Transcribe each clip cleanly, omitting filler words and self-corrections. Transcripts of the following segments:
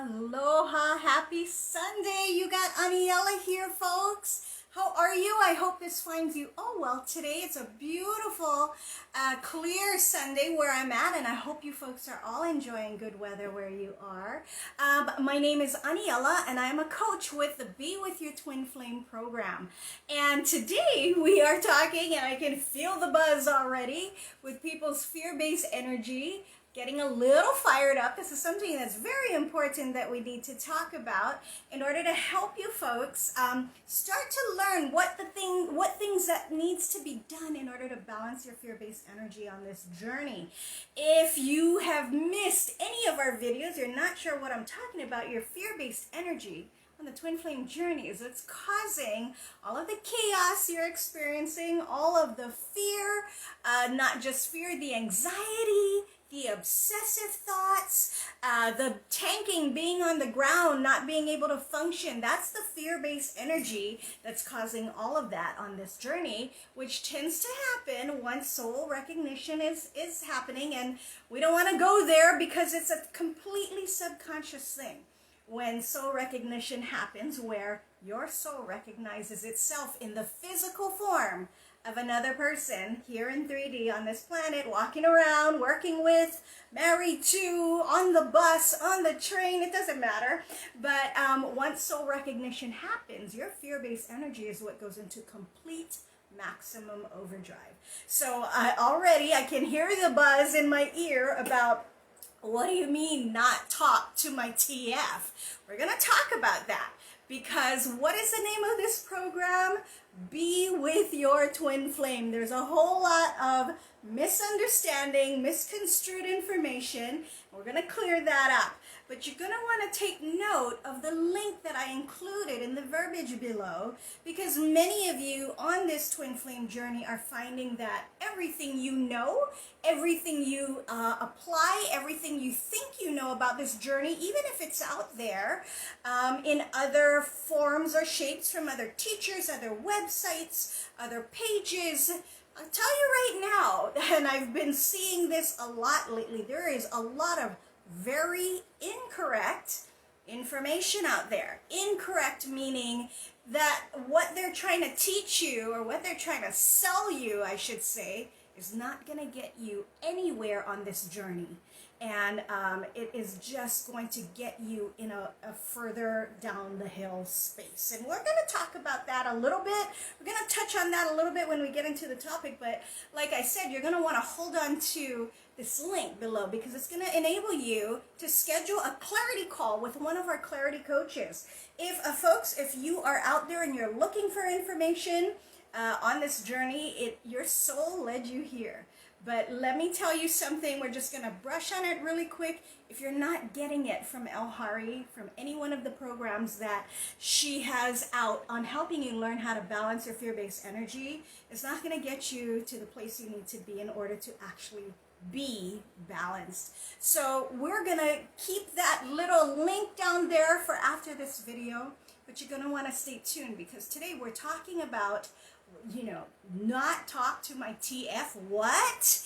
Aloha, happy Sunday. You got Elle here, folks. How are you? I hope this finds you. Oh, well, today it's a beautiful, clear Sunday where I'm at, and I hope you folks are all enjoying good weather where you are. My name is Aniela, and I'm a coach with the Be With Your Twin Flame program. And today we are talking, and I can feel the buzz already, with people's fear-based energy, getting a little fired up. This is something that's very important that we need to talk about in order to help you folks start to learn what things that needs to be done in order to balance your fear-based energy on this journey. If you have missed any of our videos, you're not sure what I'm talking about, your fear-based energy on the twin flame journey is it's causing all of the chaos you're experiencing, all of the fear, not just fear, the anxiety, the obsessive thoughts, the tanking, being on the ground, not being able to function. That's the fear-based energy that's causing all of that on this journey, which tends to happen once soul recognition is happening. And we don't want to go there because it's a completely subconscious thing. When soul recognition happens, where your soul recognizes itself in the physical form of another person here in 3D on this planet, walking around, working with, married to, on the bus, on the train, it doesn't matter. But once soul recognition happens, your fear-based energy is what goes into complete maximum overdrive. So already I can hear the buzz in my ear about, what do you mean not talk to my TF? We're going to talk about that. Because what is the name of this program? Be With Your Twin Flame. There's a whole lot of misunderstanding, misconstrued information. We're going to clear that up. But you're going to want to take note of the link that I included in the verbiage below, because many of you on this twin flame journey are finding that everything you know, everything you apply, everything you think you know about this journey, even if it's out there in other forms or shapes from other teachers, other websites, other pages, I'll tell you right now, and I've been seeing this a lot lately, there is a lot of very incorrect information out there. Incorrect meaning that what they're trying to teach you, or what they're trying to sell you, I should say, is not going to get you anywhere on this journey. And it is just going to get you in a further down the hill space. And we're going to talk about that a little bit. We're going to touch on that a little bit when we get into the topic. But like I said, you're going to want to hold on to this link below, because it's going to enable you to schedule a clarity call with one of our clarity coaches. If folks, if you are out there and you're looking for information on this journey, your soul led you here. But let me tell you something, we're just going to brush on it really quick. If you're not getting it from Elle, from any one of the programs that she has out on helping you learn how to balance your fear-based energy, it's not going to get you to the place you need to be in order to actually be balanced. So we're going to keep that little link down there for after this video, but you're going to want to stay tuned, because today we're talking about, not talk to my TF. What?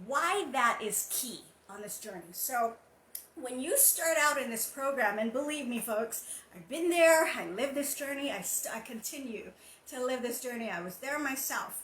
Why that is key on this journey. So when you start out in this program, and believe me folks, I've been there, I lived this journey, I continue to live this journey. I was there myself.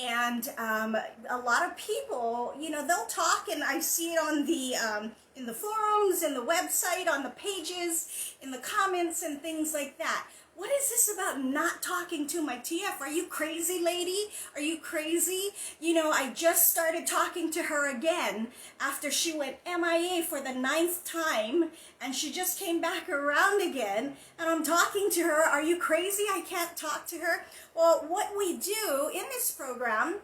And a lot of people, they'll talk, and I see it on the in the forums, in the website, on the pages, in the comments and things like that. What is this about not talking to my TF? Are you crazy, lady? Are you crazy? I just started talking to her again after she went MIA for the 9th time, and she just came back around again, and I'm talking to her. Are you crazy? I can't talk to her. Well, what we do in this program,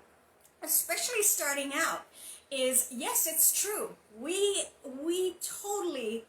especially starting out, is, yes, it's true. We totally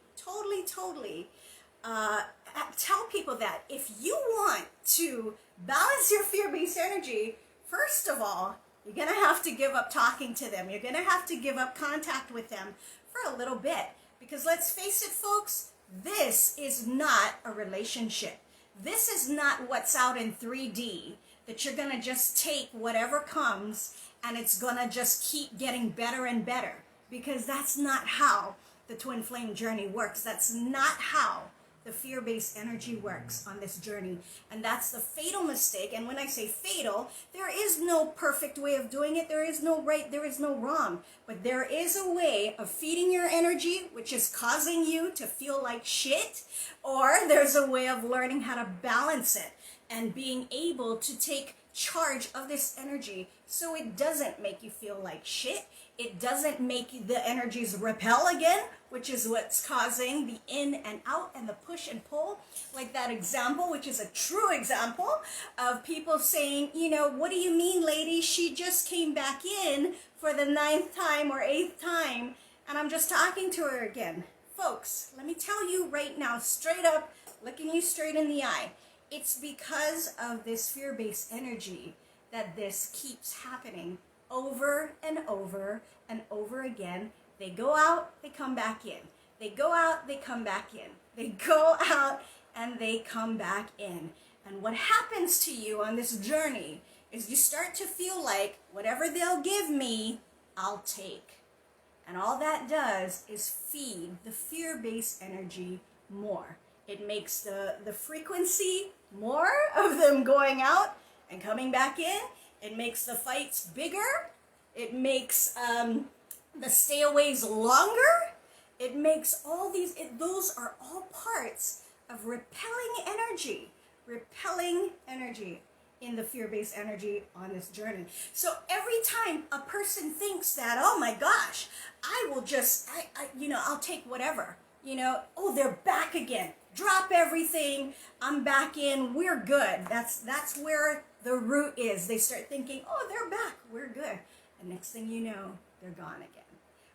tell people that if you want to balance your fear-based energy, first of all, you're going to have to give up talking to them. You're going to have to give up contact with them for a little bit. Because let's face it, folks, this is not a relationship. This is not what's out in 3D, that you're going to just take whatever comes and it's going to just keep getting better and better. Because that's not how the twin flame journey works. That's not how the fear-based energy works on this journey. And that's the fatal mistake. And when I say fatal, there is no perfect way of doing it. There is no right, there is no wrong. But there is a way of feeding your energy, which is causing you to feel like shit. Or there's a way of learning how to balance it and being able to take charge of this energy so it doesn't make you feel like shit. It doesn't make the energies repel again, which is what's causing the in and out and the push and pull. Like that example, which is a true example of people saying, you know, what do you mean, lady? She just came back in for the 9th time or 8th time, and I'm just talking to her again. Folks, let me tell you right now, straight up, looking you straight in the eye, it's because of this fear-based energy that this keeps happening over and over and over again. They go out, they come back in. They go out, they come back in. They go out and they come back in. And what happens to you on this journey is you start to feel like whatever they'll give me, I'll take. And all that does is feed the fear-based energy more. It makes the frequency more of them going out and coming back in. It makes the fights bigger. It makes the stayaways longer. It makes all these, those are all parts of repelling energy in the fear-based energy on this journey. So every time a person thinks that, oh my gosh, I will just, I'll take whatever, oh, they're back again. Drop everything. I'm back in. We're good. That's where the root is. They start thinking, oh, they're back. We're good. And next thing you know, they're gone again.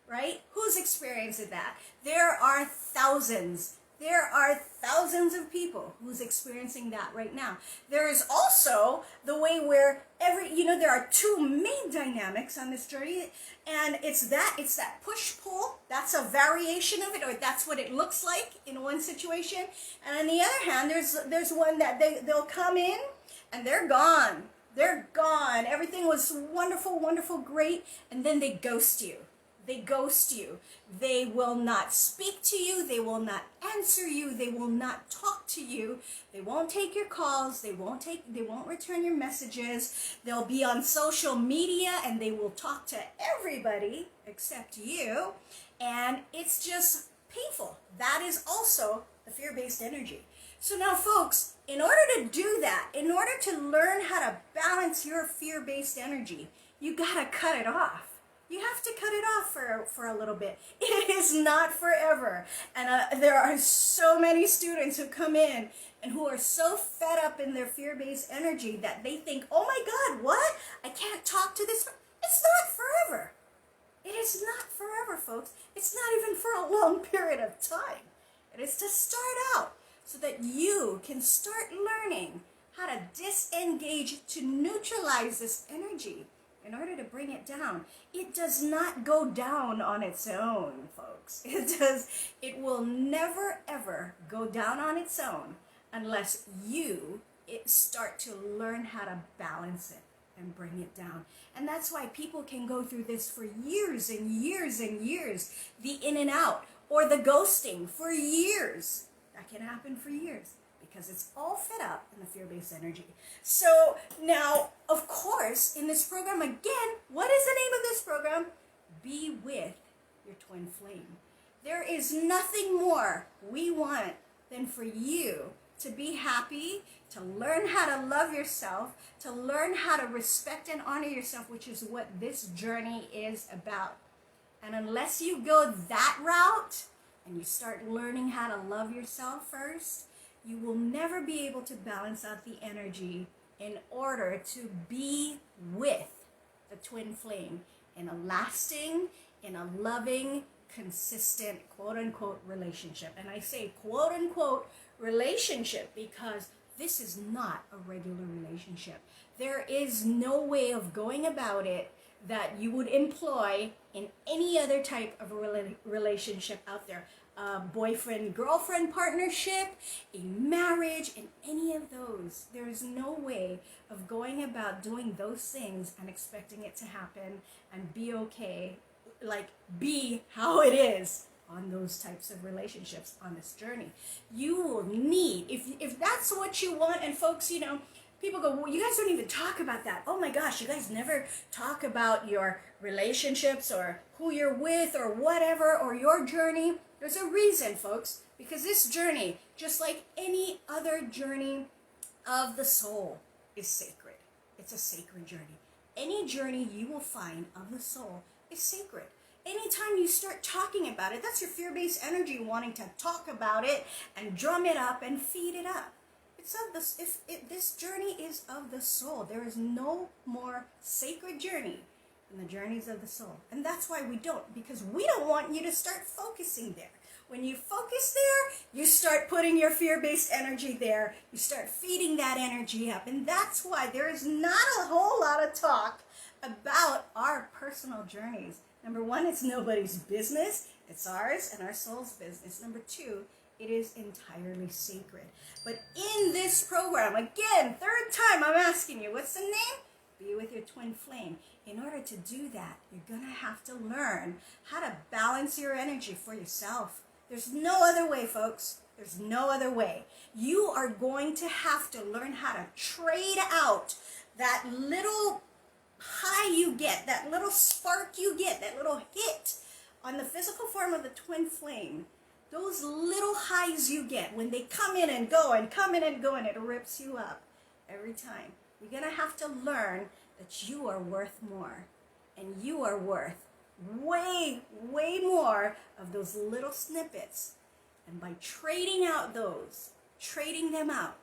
Right? Who's experiencing that? There are thousands of people who's experiencing that right now. There is also the way where there are two main dynamics on this journey, and it's that push-pull. That's a variation of it, or that's what it looks like in one situation. And on the other hand, there's one that they'll come in and they're gone. They're gone. Everything was wonderful, wonderful, great, and then they ghost you. They ghost you. They will not speak to you. They will not answer you. They will not talk to you. They won't take your calls. They won't return your messages. They'll be on social media and they will talk to everybody except you. And it's just painful. That is also the fear-based energy. So now, folks, in order to do that, in order to learn how to balance your fear-based energy, you gotta cut it off. You have to cut it off for a little bit. It is not forever. And there are so many students who come in and who are so fed up in their fear-based energy that they think, oh my God, what? I can't talk to this. It's not forever. It is not forever, folks. It's not even for a long period of time. It is to start out so that you can start learning how to disengage, to neutralize this energy in order to bring it down. It does not go down on its own, folks. It will never, ever go down on its own unless you start to learn how to balance it and bring it down. And that's why people can go through this for years and years and years. The in and out or the ghosting for years. That can happen for years, because it's all fed up in the fear-based energy. So now, of course, in this program, again, what is the name of this program? Be with your twin flame. There is nothing more we want than for you to be happy, to learn how to love yourself, to learn how to respect and honor yourself, which is what this journey is about. And unless you go that route and you start learning how to love yourself first, you will never be able to balance out the energy in order to be with the twin flame in a lasting, in a loving, consistent, quote-unquote relationship. And I say quote-unquote relationship because this is not a regular relationship. There is no way of going about it that you would employ in any other type of relationship out there. A boyfriend-girlfriend partnership, a marriage, in any of those. There is no way of going about doing those things and expecting it to happen and be okay, like be how it is on those types of relationships on this journey. You will need, if that's what you want, and folks, you know, people go, well, you guys don't even talk about that. Oh my gosh, you guys never talk about your relationships or who you're with or whatever, or your journey. There's a reason, folks, because this journey, just like any other journey of the soul, is sacred. It's a sacred journey. Any journey you will find of the soul is sacred. Anytime you start talking about it, that's your fear-based energy wanting to talk about it and drum it up and feed it up. It's of this. This journey is of the soul. There is no more sacred journey than the journeys of the soul, and that's why we don't, because we don't want you to start focusing there. When you focus there, you start putting your fear-based energy there. You start feeding that energy up, and that's why there is not a whole lot of talk about our personal journeys. Number one, it's nobody's business. It's ours and our soul's business. Number two, it is entirely sacred. But in this program, again, third time I'm asking you, what's the name? Be with your twin flame. In order to do that, you're going to have to learn how to balance your energy for yourself. There's no other way, folks. There's no other way. You are going to have to learn how to trade out that little high you get, that little spark you get, that little hit on the physical form of the twin flame. Those little highs you get when they come in and go and come in and go, and it rips you up every time. You're going to have to learn that you are worth more, and you are worth way, way more of those little snippets. And by trading out those, trading them out,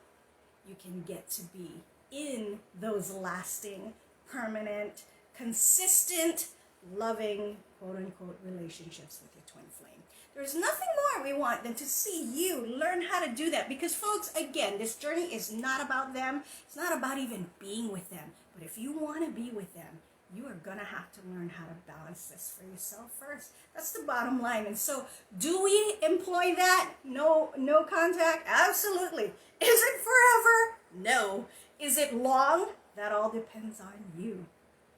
you can get to be in those lasting, permanent, consistent, loving, quote-unquote, relationships with your twin flame. There's nothing more we want than to see you learn how to do that. Because, folks, again, this journey is not about them. It's not about even being with them. But if you want to be with them, you are going to have to learn how to balance this for yourself first. That's the bottom line. And so, do we employ that? No contact? Absolutely. Is it forever? No. Is it long? That all depends on you.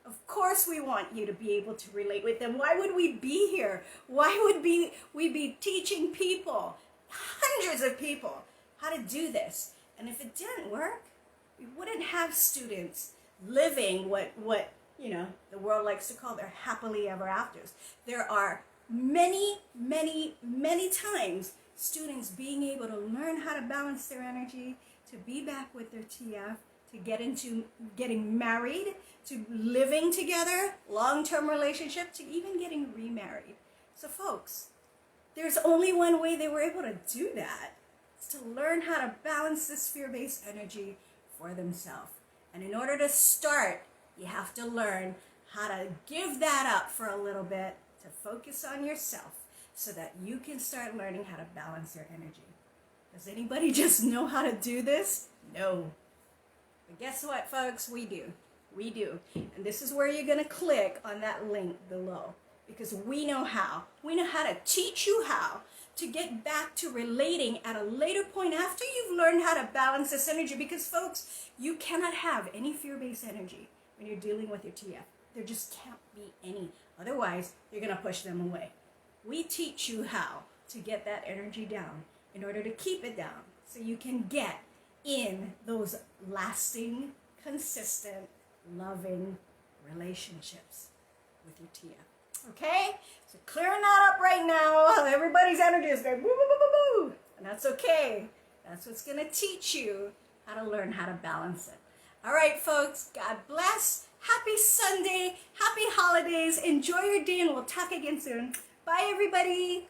Of course we want you to be able to relate with them. Why would we be here? Why would we be teaching people, hundreds of people, how to do this? And if it didn't work, we wouldn't have students living what you know, the world likes to call their happily ever afters. There are many, many, many times students being able to learn how to balance their energy, to be back with their TF, to get into getting married, to living together, long-term relationship, to even getting remarried. So folks, there's only one way they were able to do that. It's to learn how to balance this fear-based energy for themselves. And in order to start, you have to learn how to give that up for a little bit, to focus on yourself, so that you can start learning how to balance your energy. Does anybody just know how to do this? No. But guess what, folks? We do. We do. And this is where you're going to click on that link below, because we know how. We know how to teach you how to get back to relating at a later point after you've learned how to balance this energy. Because, folks, you cannot have any fear-based energy when you're dealing with your TF. There just can't be any. Otherwise, you're going to push them away. We teach you how to get that energy down in order to keep it down, so you can get in those lasting, consistent, loving relationships with your TF. Okay? So clearing that up right now. Everybody's energy is going boo, boo, boo, boo, boo. And that's okay. That's what's going to teach you how to learn how to balance it. All right, folks. God bless. Happy Sunday. Happy holidays. Enjoy your day, and we'll talk again soon. Bye, everybody.